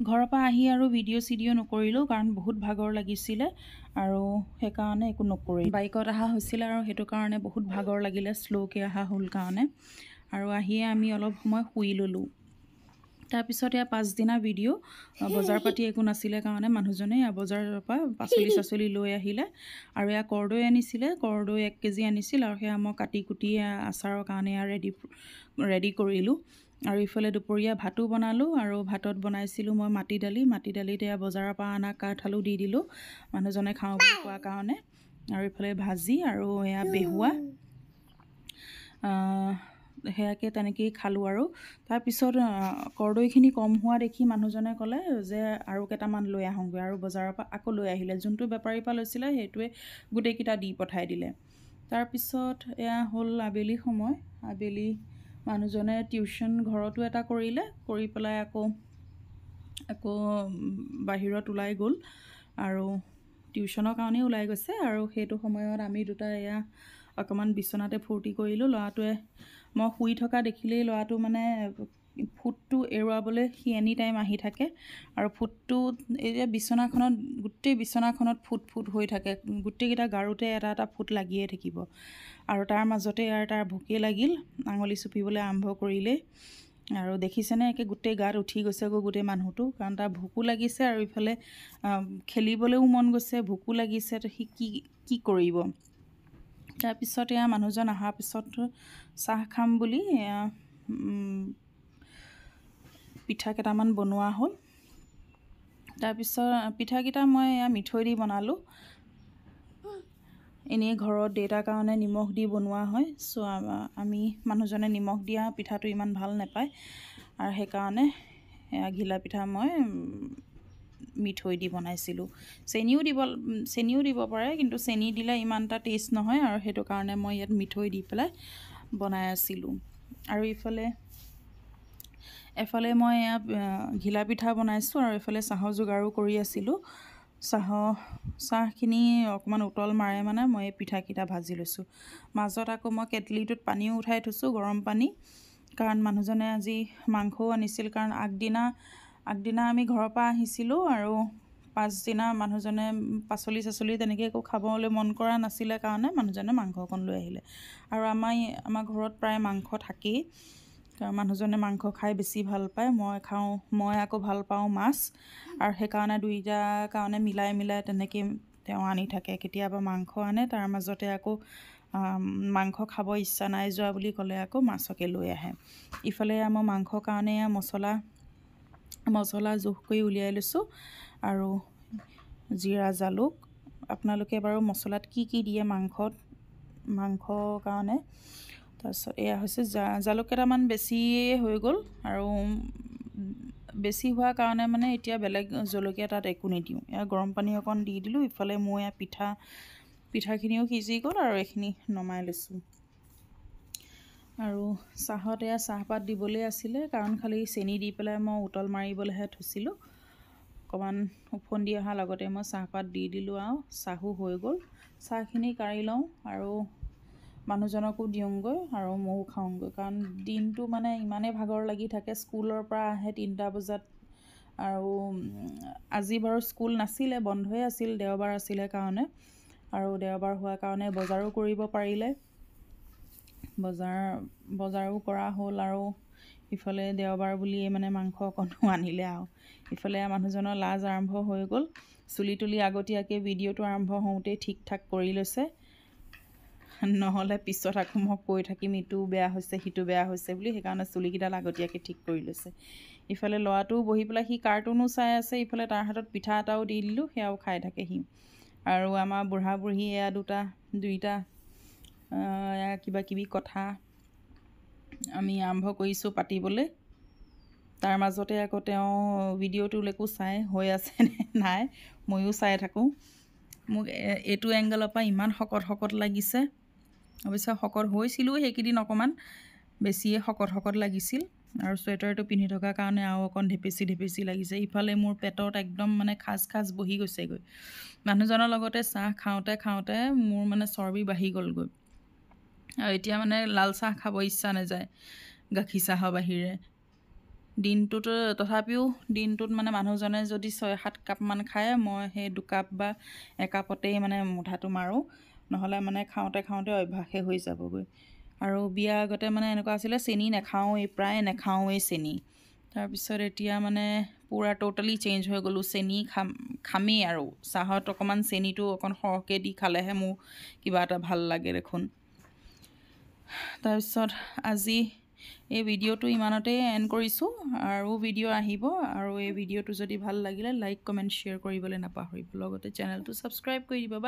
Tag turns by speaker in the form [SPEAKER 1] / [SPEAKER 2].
[SPEAKER 1] ঘৰৰ পৰা আহি আৰু ভিডিঅ' নকৰিলোঁ কাৰণ বহুত ভাগৰ লাগিছিলে আৰু সেইকাৰণে একো নকৰিলোঁ। বাইকত অহা হৈছিলে আৰু সেইটো কাৰণে বহুত ভাগৰ লাগিলে, শ্ল'কৈ অহা হ'ল কাৰণে। আৰু আহিয়ে আমি অলপ সময় শুই ল'লোঁ। তাৰপিছত এয়া পাছদিনা ভিডিঅ', বজাৰ পাতি একো নাছিলে কাৰণে মানুহজনে বজাৰৰ পৰা পাচলি লৈ আহিলে আৰু এয়া কৰ্দৈ আনিছিলে, কৰ্দৈ 1 কেজি আনিছিল আৰু সেয়া মই কাটি কুটি আচাৰৰ কাৰণে ৰেডি কৰিলোঁ। আৰু ইফালে দুপৰীয়া ভাতো বনালোঁ আৰু ভাতত বনাইছিলোঁ মই মাটি দালিত এয়া বজাৰৰ পৰা অনা কাঠআলু দি দিলোঁ মানুহজনে খাওঁ বুলি কোৱাৰ কাৰণে। আৰু ইফালে ভাজি আৰু এয়া বেহুৱা, সেয়াকে তেনেকেই খালোঁ। আৰু তাৰপিছত কৰ্দৈখিনি কম হোৱা দেখি মানুহজনে ক'লে যে আৰু কেইটামান লৈ আহোঁগৈ, আৰু বজাৰৰ পৰা আকৌ লৈ আহিলে। যোনটো বেপাৰীৰ পৰা লৈছিলে সেইটোৱে গোটেইকেইটা দি পঠাই দিলে। তাৰপিছত এয়া হ'ল আবেলি সময়। আবেলি মানুহজনে টিউশ্যন ঘৰতো এটা কৰিলে, কৰি পেলাই আকৌ বাহিৰত ওলাই গ'ল আৰু টিউশ্যনৰ কাৰণেই ওলাই গৈছে। আৰু সেইটো সময়ত আমি দুটা এয়া অকণমান বিচনাতে ফূৰ্তি কৰিলোঁ। ল'ৰাটোৱে, মই শুই থকা দেখিলেই ল'ৰাটো মানে ফুটটো এৰুৱাবলৈ সি এনি টাইম আহি থাকে আৰু ফুটটো এতিয়া গোটেই বিচনাখনত ফুট হৈ থাকে, গোটেইকেইটা গাৰুতে এটা এটা ফুট লাগিয়ে থাকিব। আৰু তাৰ মাজতে তাৰ ভোকে লাগিল, আঙুলি চুপিবলৈ আৰম্ভ কৰিলেই। আৰু দেখিছেনে একে গোটেই গাত উঠি গৈছেগৈ গোটেই মানুহটো, কাৰণ তাৰ ভোকো লাগিছে আৰু ইফালে খেলিবলৈও মন গৈছে, ভোকো লাগিছে, তো সি কি কৰিব। তাৰপিছত এয়া মানুহজন অহাৰ পিছত চাহ খাম বুলি পিঠা কেইটামান বনোৱা হ'ল। তাৰপিছত পিঠাকেইটা মই এয়া মিঠৈ দি বনালোঁ। এনেই ঘৰত দেউতাৰ কাৰণে নিমখ দি বনোৱা হয়, আমি মানুহজনে নিমখ দিয়া পিঠাটো ইমান ভাল নাপায় আৰু সেইকাৰণে ঘিলা পিঠা মই মিঠৈ দি বনাইছিলোঁ। চেনিও দিব পাৰে, কিন্তু চেনি দিলে ইমান এটা টেষ্ট নহয় আৰু সেইটো কাৰণে মই ইয়াত মিঠৈ দি পেলাই বনাই আছিলোঁ। আৰু এফালে মই এয়া ঘিলা পিঠা বনাইছোঁ আৰু এফালে চাহৰ যোগাৰো কৰি আছিলোঁ। চাহখিনি অকণমান উতল মাৰে মানে মই এই পিঠাকেইটা ভাজি লৈছোঁ। মাজত আকৌ মই কেটলিটোত পানীও উঠাই থৈছোঁ, গৰম পানী, কাৰণ মানুহজনে আজি মাংসও আনিছিল। কাৰণ আগদিনা আমি ঘৰৰ পৰা আহিছিলোঁ আৰু পাছদিনা মানুহজনে পাচলি তেনেকৈ একো খাবলৈ মন কৰা নাছিলে কাৰণে মানুহজনে মাংস অকণ লৈ আহিলে। আৰু আমাৰ ঘৰত প্ৰায় মাংস থাকেই, কাৰণ মানুহজনে মাংস খাই বেছি ভাল পায়, মই আকৌ ভাল পাওঁ মাছ, আৰু সেইকাৰণে দুইটাৰ কাৰণে মিলাই তেনেকৈ তেওঁ আনি থাকে। কেতিয়াবা মাংস আনে, তাৰ মাজতে আকৌ মাংস খাব ইচ্ছা নাই যোৱা বুলি ক'লে আকৌ মাছকে লৈ আহে। ইফালে মই মাংসৰ কাৰণে মছলা জোখ কৰি উলিয়াই লৈছোঁ আৰু জিৰা জালুক। আপোনালোকে বাৰু মছলাত কি দিয়ে মাংসৰ কাৰণে। তাৰপিছত এয়া হৈছে জালুক কেইটামান বেছিয়ে হৈ গ'ল, আৰু বেছি হোৱাৰ কাৰণে মানে এতিয়া বেলেগ জলকীয়া তাত একো নিদিওঁ। এয়া গৰম পানী অকণ দি দিলোঁ। ইফালে মই পিঠাখিনিও সিজি গ'ল আৰু এইখিনি নমাই লৈছোঁ। আৰু চাহত এয়া চাহপাত দিবলৈ আছিলে, কাৰণ খালি চেনি দি পেলাই মই উতল মাৰিবলৈহে থৈছিলোঁ। অকণমান ওফন্দি অহাৰ লগতে মই চাহপাত দি দিলোঁ আৰু চাহো হৈ গ'ল। চাহখিনি কাঢ়ি লওঁ আৰু মানুহজনকো দিওঁগৈ আৰু ময়ো খাওঁগৈ, কাৰণ দিনটো মানে ইমানেই ভাগৰ লাগি থাকে। স্কুলৰ পৰা আহে 3টা বজাত, আৰু আজি বাৰু স্কুল নাছিলে, বন্ধই আছিল, দেওবাৰ আছিলে কাৰণে। আৰু দেওবাৰ হোৱাৰ কাৰণে বজাৰো কৰিব পাৰিলে, বজাৰো কৰা হ'ল। আৰু ইফালে দেওবাৰ বুলিয়ে মানে মাংস অকণো আনিলে। আৰু ইফালে মানুহজনৰ লাজ আৰম্ভ হৈ গ'ল, চুলি তুলি আগতীয়াকৈ ভিডিঅ'টো আৰম্ভ হওঁতেই ঠিক ঠাক কৰি লৈছে, নহ'লে পিছত আকৌ মই কৈ থাকিম ইটো বেয়া হৈছে সিটো বেয়া হৈছে বুলি। সেইকাৰণে চুলিকেইডাল আগতীয়াকৈ ঠিক কৰি লৈছে। ইফালে ল'ৰাটোও বহি পেলাই সি কাৰ্টুনো চাই আছে, ইফালে তাৰ হাতত পিঠা এটাও দি দিলোঁ, সেয়াও খাই থাকে সি। আৰু আমাৰ বুঢ়া বুঢ়ী এয়া দুইটা কিবা কিবি কথা আমি আৰম্ভ কৰিছোঁ পাতিবলৈ। তাৰ মাজতে আকৌ তেওঁ ভিডিঅ'টোলৈকো চাই হৈ আছে নে নাই, ময়ো চাই থাকোঁ। মোক এইটো এংগলৰ পৰা ইমান শকত লাগিছে। অৱশ্যে শকত হৈছিলোঁ সেইকেইদিন, অকণমান বেছিয়ে শকত লাগিছিল, আৰু চুৱেটাৰটো পিন্ধি থকাৰ কাৰণে আৰু অকণ ঢেপেচি লাগিছে। ইফালে মোৰ পেটত একদম মানে খাজ বহি গৈছেগৈ। মানুহজনৰ লগতে চাহ খাওঁতে মোৰ মানে চৰ্বি বাঢ়ি গ'লগৈ, আৰু এতিয়া মানে লাল চাহ খাব ইচ্ছা নাযায় গাখীৰ চাহৰ বাহিৰে। দিনটোত তথাপিও দিনটোত মানে মানুহজনে যদি 6-7 কাপমান খায় মই সেই 2 কাপ বা 1 কাপতেই মানে মুঠাটো মাৰোঁ নহ'লে মানে খাওঁতে খাওঁতে অভ্যাসে হৈ যাবগৈ আৰু বিয়া আগতে মানে এনেকুৱা আছিলে চেনি নাখাওঁৱেই প্ৰায় নাখাওঁৱেই চেনি তাৰপিছত এতিয়া মানে পুৰা টোটালি চেঞ্জ হৈ গ'লোঁ চেনি খামেই আৰু চাহত অকণমান চেনিটো অকণ সৰহকৈ দি খালেহে মোৰ কিবা এটা ভাল লাগে দেখোন তাৰপিছত আজি এই ভিডিঅ'টো ইমানতে এণ্ড কৰিছোঁ আৰু ভিডিঅ' আহিব আৰু এই ভিডিঅ'টো যদি ভাল লাগিলে লাইক কমেণ্ট শ্বেয়াৰ কৰিবলৈ নাপাহৰিব লগতে চেনেলটো ছাবস্ক্ৰাইব কৰি দিব বাই